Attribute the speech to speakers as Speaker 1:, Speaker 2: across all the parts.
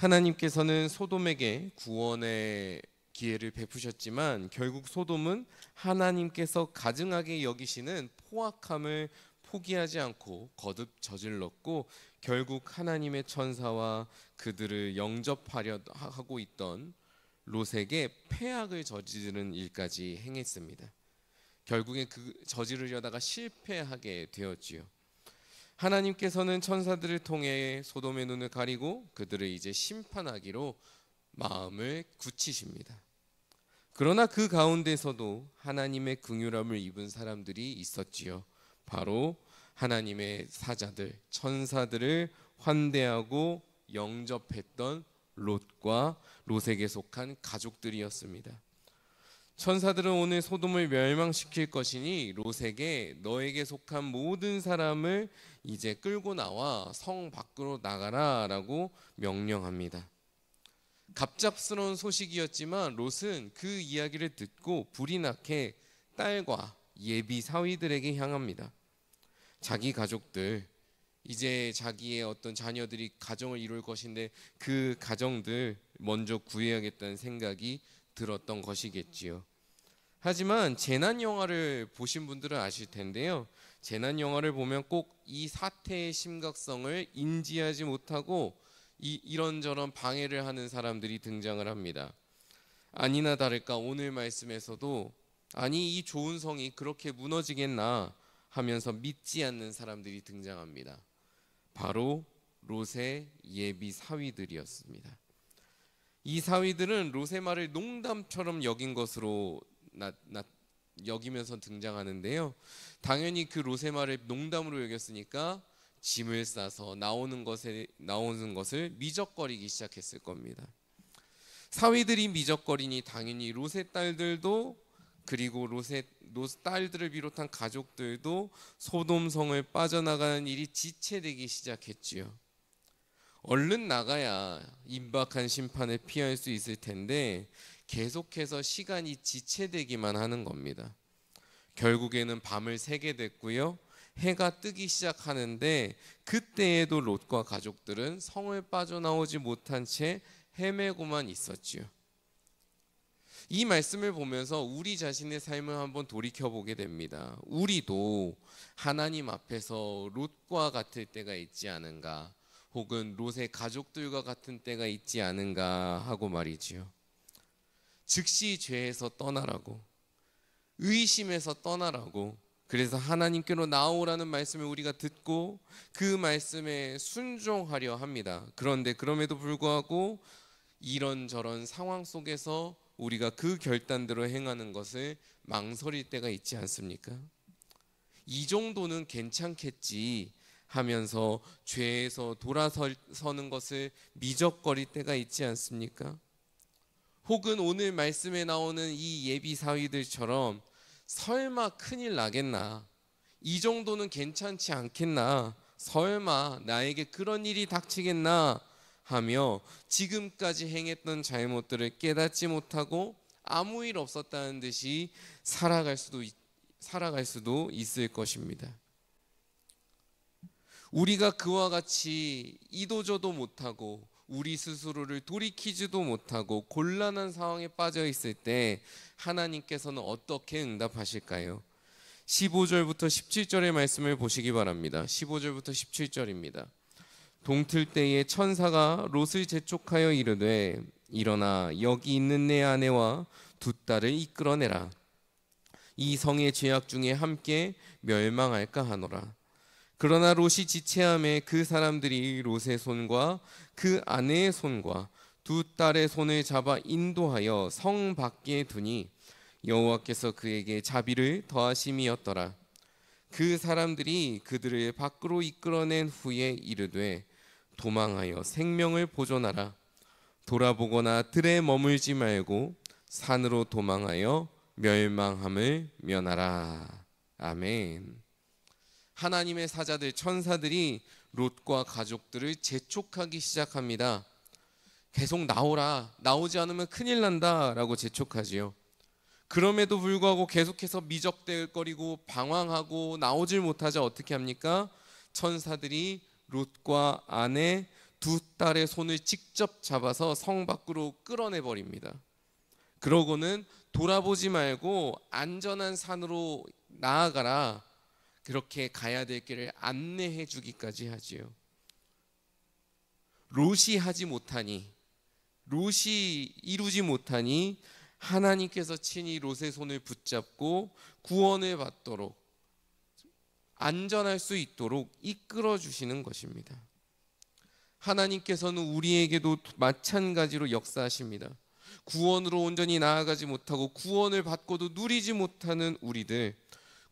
Speaker 1: 하나님께서는 소돔에게 구원의 기회를 베푸셨지만 결국 소돔은 하나님께서 가증하게 여기시는 포악함을 포기하지 않고 거듭 저질렀고, 결국 하나님의 천사와 그들을 영접하려 하고 있던 롯에게 폐악을 저지르는 일까지 행했습니다. 결국에 그 저지르려다가 실패하게 되었지요. 하나님께서는 천사들을 통해 소돔의 눈을 가리고 그들을 이제 심판하기로 마음을 굳히십니다. 그러나 그 가운데서도 하나님의 긍휼함을 입은 사람들이 있었지요. 바로 하나님의 사자들, 천사들을 환대하고 영접했던 롯과 롯에게 속한 가족들이었습니다. 천사들은 오늘 소돔을 멸망시킬 것이니 롯에게 너에게 속한 모든 사람을 이제 끌고 나와 성 밖으로 나가라 라고 명령합니다. 갑작스러운 소식이었지만 롯은 그 이야기를 듣고 불이 나게 딸과 예비 사위들에게 향합니다. 자기 가족들, 이제 자기의 어떤 자녀들이 가정을 이룰 것인데 그 가정들 먼저 구해야겠다는 생각이 들었던 것이겠지요. 하지만 재난 영화를 보신 분들은 아실 텐데요, 재난 영화를 보면 꼭 이 사태의 심각성을 인지하지 못하고 이런저런 방해를 하는 사람들이 등장을 합니다. 아니나 다를까 오늘 말씀에서도 아니 이 좋은 성이 그렇게 무너지겠나 하면서 믿지 않는 사람들이 등장합니다. 바로 롯의 예비 사위들이었습니다. 이 사위들은 롯의 말을 농담처럼 여긴 것으로 여기면서 등장하는데요, 당연히 그 롯의 말을 농담으로 여겼으니까 짐을 싸서 나오는 것을 미적거리기 시작했을 겁니다. 사위들이 미적거리니 당연히 롯의 딸들도, 그리고 롯 딸들을 비롯한 가족들도 소돔성을 빠져나가는 일이 지체되기 시작했지요. 얼른 나가야 임박한 심판을 피할 수 있을 텐데 계속해서 시간이 지체되기만 하는 겁니다. 결국에는 밤을 새게 됐고요, 해가 뜨기 시작하는데 그때에도 롯과 가족들은 성을 빠져나오지 못한 채 헤매고만 있었지요. 이 말씀을 보면서 우리 자신의 삶을 한번 돌이켜보게 됩니다. 우리도 하나님 앞에서 롯과 같을 때가 있지 않은가, 혹은 롯의 가족들과 같은 때가 있지 않은가 하고 말이지요. 즉시 죄에서 떠나라고, 의심에서 떠나라고, 그래서 하나님께로 나오라는 말씀을 우리가 듣고 그 말씀에 순종하려 합니다. 그런데 그럼에도 불구하고 이런저런 상황 속에서 우리가 그 결단대로 행하는 것을 망설일 때가 있지 않습니까? 이 정도는 괜찮겠지 하면서 죄에서 돌아서는 것을 미적거릴 때가 있지 않습니까? 혹은 오늘 말씀에 나오는 이 예비 사위들처럼 설마 큰일 나겠나, 이 정도는 괜찮지 않겠나, 설마 나에게 그런 일이 닥치겠나 하며 지금까지 행했던 잘못들을 깨닫지 못하고 아무 일 없었다는 듯이 살아갈 수도 있을 것입니다. 우리가 그와 같이 이도저도 못하고 우리 스스로를 돌이키지도 못하고 곤란한 상황에 빠져 있을 때 하나님께서는 어떻게 응답하실까요? 15절부터 17절의 말씀을 보시기 바랍니다. 15절부터 17절입니다. 동틀 때에 천사가 롯을 재촉하여 이르되 일어나 여기 있는 내 아내와 두 딸을 이끌어내라. 이 성의 죄악 중에 함께 멸망할까 하노라. 그러나 롯이 지체함에 그 사람들이 롯의 손과 그 아내의 손과 두 딸의 손을 잡아 인도하여 성 밖에 두니 여호와께서 그에게 자비를 더하심이었더라. 그 사람들이 그들을 밖으로 이끌어낸 후에 이르되 도망하여 생명을 보존하라. 돌아보거나 들에 머물지 말고 산으로 도망하여 멸망함을 면하라. 아멘. 하나님의 사자들, 천사들이 롯과 가족들을 재촉하기 시작합니다. 계속 나오라, 나오지 않으면 큰일 난다 라고 재촉하지요. 그럼에도 불구하고 계속해서 미적대거리고 방황하고 나오질 못하자 어떻게 합니까? 천사들이 롯과 아내 두 딸의 손을 직접 잡아서 성 밖으로 끌어내 버립니다. 그러고는 돌아보지 말고 안전한 산으로 나아가라, 그렇게 가야 될 길을 안내해 주기까지 하지요. 롯이 이루지 못하니 하나님께서 친히 롯의 손을 붙잡고 구원을 받도록, 안전할 수 있도록 이끌어 주시는 것입니다. 하나님께서는 우리에게도 마찬가지로 역사하십니다. 구원으로 온전히 나아가지 못하고 구원을 받고도 누리지 못하는 우리들,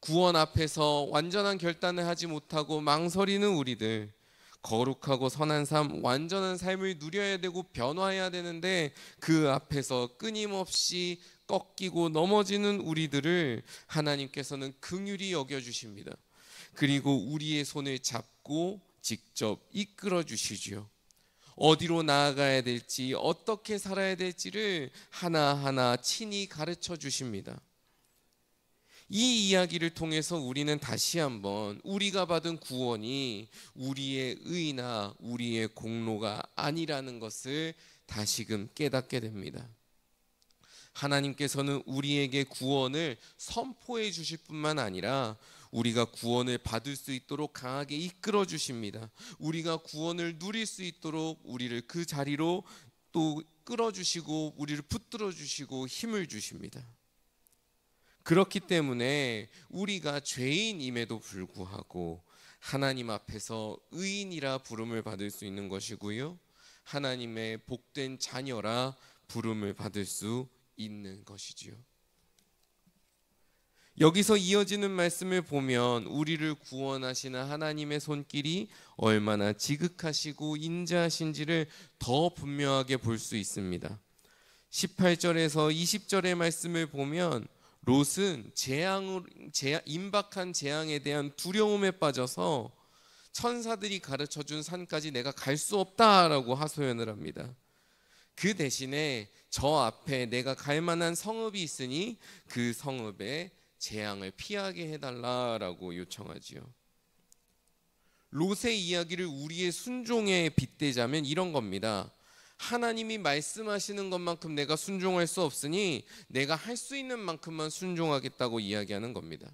Speaker 1: 구원 앞에서 완전한 결단을 하지 못하고 망설이는 우리들, 거룩하고 선한 삶, 완전한 삶을 누려야 되고 변화해야 되는데 그 앞에서 끊임없이 꺾이고 넘어지는 우리들을 하나님께서는 긍휼히 여겨주십니다. 그리고 우리의 손을 잡고 직접 이끌어 주시지요. 어디로 나아가야 될지, 어떻게 살아야 될지를 하나하나 친히 가르쳐 주십니다. 이 이야기를 통해서 우리는 다시 한번 우리가 받은 구원이 우리의 의나 우리의 공로가 아니라는 것을 다시금 깨닫게 됩니다. 하나님께서는 우리에게 구원을 선포해 주실 뿐만 아니라 우리가 구원을 받을 수 있도록 강하게 이끌어 주십니다. 우리가 구원을 누릴 수 있도록 우리를 그 자리로 또 끌어주시고 우리를 붙들어 주시고 힘을 주십니다. 그렇기 때문에 우리가 죄인임에도 불구하고 하나님 앞에서 의인이라 부름을 받을 수 있는 것이고요, 하나님의 복된 자녀라 부름을 받을 수 있는 것이지요. 여기서 이어지는 말씀을 보면 우리를 구원하시는 하나님의 손길이 얼마나 지극하시고 인자하신지를 더 분명하게 볼 수 있습니다. 18절에서 20절의 말씀을 보면 롯은 임박한 재앙에 대한 두려움에 빠져서 천사들이 가르쳐준 산까지 내가 갈 수 없다라고 하소연을 합니다. 그 대신에 저 앞에 내가 갈 만한 성읍이 있으니 그 성읍에 재앙을 피하게 해달라라고 요청하지요. 롯의 이야기를 우리의 순종에 빗대자면 이런 겁니다. 하나님이 말씀하시는 것만큼 내가 순종할 수 없으니 내가 할 수 있는 만큼만 순종하겠다고 이야기하는 겁니다.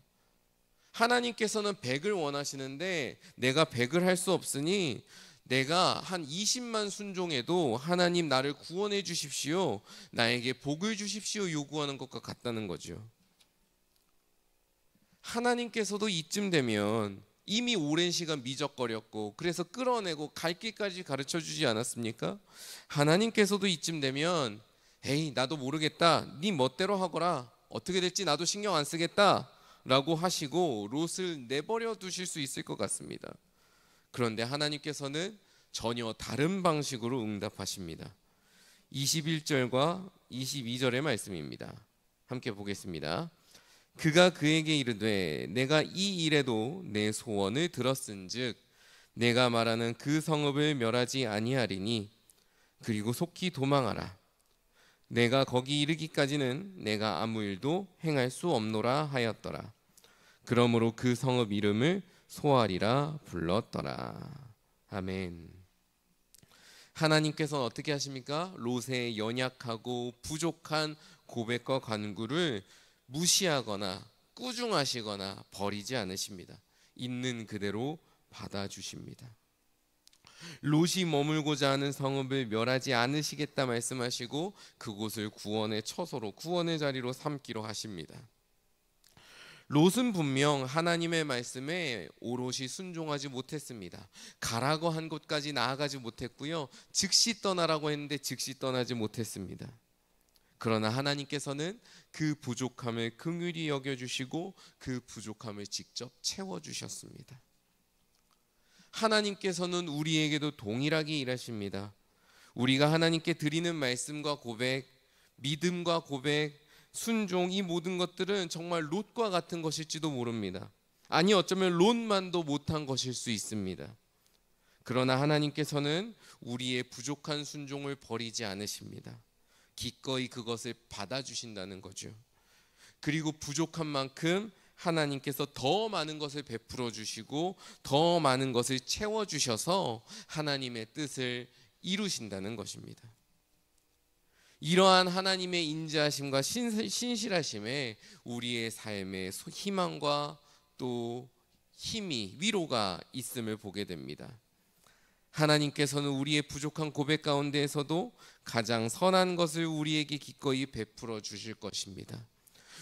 Speaker 1: 하나님께서는 100을 원하시는데 내가 100을 할 수 없으니 내가 한 20만 순종해도 하나님 나를 구원해 주십시오, 나에게 복을 주십시오 요구하는 것과 같다는 거죠. 하나님께서도 이쯤 되면 이미 오랜 시간 미적거렸고 그래서 끌어내고 갈 길까지 가르쳐 주지 않았습니까? 하나님께서도 이쯤 되면 에이 나도 모르겠다, 네 멋대로 하거라, 어떻게 될지 나도 신경 안 쓰겠다 라고 하시고 롯을 내버려 두실 수 있을 것 같습니다. 그런데 하나님께서는 전혀 다른 방식으로 응답하십니다. 21절과 22절의 말씀입니다. 함께 보겠습니다. 그가 그에게 이르되 내가 이 일에도 내 소원을 들었은즉 내가 말하는 그 성읍을 멸하지 아니하리니 그리고 속히 도망하라. 내가 거기 이르기까지는 내가 아무 일도 행할 수 없노라 하였더라. 그러므로 그 성읍 이름을 소알이라 불렀더라. 아멘. 하나님께서는 어떻게 하십니까? 롯의 연약하고 부족한 고백과 간구를 무시하거나 꾸중하시거나 버리지 않으십니다. 있는 그대로 받아주십니다. 롯이 머물고자 하는 성읍을 멸하지 않으시겠다 말씀하시고 그곳을 구원의 처소로, 구원의 자리로 삼기로 하십니다. 롯은 분명 하나님의 말씀에 오롯이 순종하지 못했습니다. 가라고 한 곳까지 나아가지 못했고요, 즉시 떠나라고 했는데 즉시 떠나지 못했습니다. 그러나 하나님께서는 그 부족함을 긍휼히 여겨주시고 그 부족함을 직접 채워주셨습니다. 하나님께서는 우리에게도 동일하게 일하십니다. 우리가 하나님께 드리는 말씀과 고백, 믿음과 고백, 순종, 이 모든 것들은 정말 롯과 같은 것일지도 모릅니다. 아니 어쩌면 롯만도 못한 것일 수 있습니다. 그러나 하나님께서는 우리의 부족한 순종을 버리지 않으십니다. 기꺼이 그것을 받아주신다는 거죠. 그리고 부족한 만큼 하나님께서 더 많은 것을 베풀어 주시고 더 많은 것을 채워 주셔서 하나님의 뜻을 이루신다는 것입니다. 이러한 하나님의 인자하심과 신실하심에 우리의 삶에 희망과 또 힘이, 위로가 있음을 보게 됩니다. 하나님께서는 우리의 부족한 고백 가운데에서도 가장 선한 것을 우리에게 기꺼이 베풀어 주실 것입니다.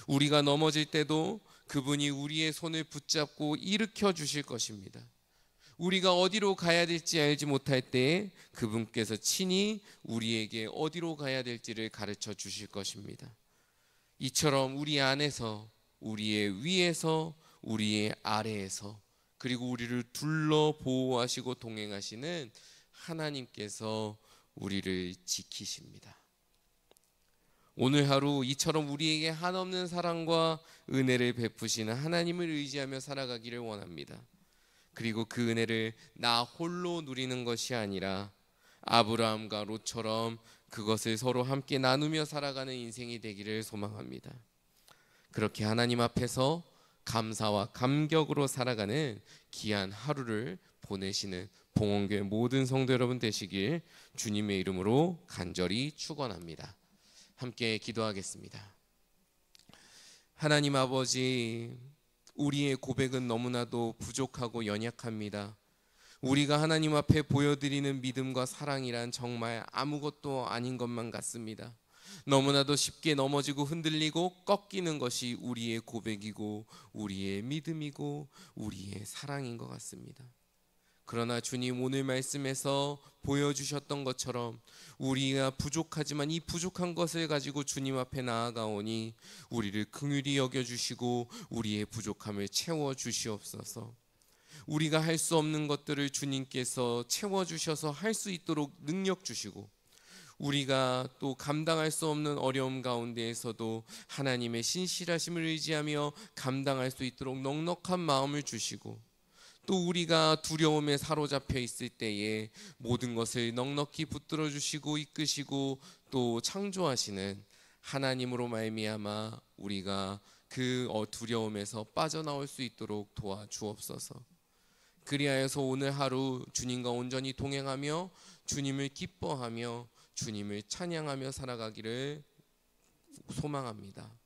Speaker 1: 우리가 넘어질 때도 그분이 우리의 손을 붙잡고 일으켜 주실 것입니다. 우리가 어디로 가야 될지 알지 못할 때에 그분께서 친히 우리에게 어디로 가야 될지를 가르쳐 주실 것입니다. 이처럼 우리 안에서, 우리의 위에서, 우리의 아래에서, 그리고 우리를 둘러 보호하시고 동행하시는 하나님께서 우리를 지키십니다. 오늘 하루 이처럼 우리에게 한없는 사랑과 은혜를 베푸시는 하나님을 의지하며 살아가기를 원합니다. 그리고 그 은혜를 나 홀로 누리는 것이 아니라 아브라함과 롯처럼 그것을 서로 함께 나누며 살아가는 인생이 되기를 소망합니다. 그렇게 하나님 앞에서 감사와 감격으로 살아가는 귀한 하루를 보내시는 봉헌교회 모든 성도 여러분 되시길 주님의 이름으로 간절히 축원합니다. 함께 기도하겠습니다. 하나님 아버지, 우리의 고백은 너무나도 부족하고 연약합니다. 우리가 하나님 앞에 보여드리는 믿음과 사랑이란 정말 아무것도 아닌 것만 같습니다. 너무나도 쉽게 넘어지고 흔들리고 꺾이는 것이 우리의 고백이고 우리의 믿음이고 우리의 사랑인 것 같습니다. 그러나 주님, 오늘 말씀에서 보여주셨던 것처럼 우리가 부족하지만 이 부족한 것을 가지고 주님 앞에 나아가오니 우리를 긍휼히 여겨주시고 우리의 부족함을 채워주시옵소서. 우리가 할 수 없는 것들을 주님께서 채워주셔서 할 수 있도록 능력 주시고, 우리가 또 감당할 수 없는 어려움 가운데에서도 하나님의 신실하심을 의지하며 감당할 수 있도록 넉넉한 마음을 주시고, 또 우리가 두려움에 사로잡혀 있을 때에 모든 것을 넉넉히 붙들어 주시고 이끄시고 또 창조하시는 하나님으로 말미암아 우리가 그 두려움에서 빠져나올 수 있도록 도와주옵소서. 그리하여서 오늘 하루 주님과 온전히 동행하며 주님을 기뻐하며 주님을 찬양하며 살아가기를 소망합니다.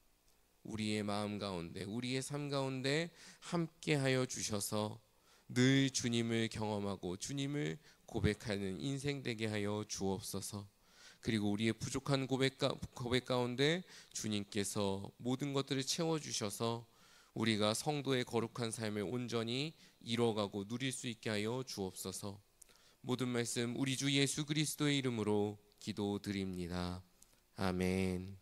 Speaker 1: 우리의 마음 가운데, 우리의 삶 가운데 함께하여 주셔서 늘 주님을 경험하고 주님을 고백하는 인생 되게 하여 주옵소서. 그리고 우리의 부족한 고백 가운데 주님께서 모든 것들을 채워주셔서 우리가 성도의 거룩한 삶을 온전히 이뤄가고 누릴 수 있게 하여 주옵소서. 모든 말씀 우리 주 예수 그리스도의 이름으로 기도드립니다. 아멘.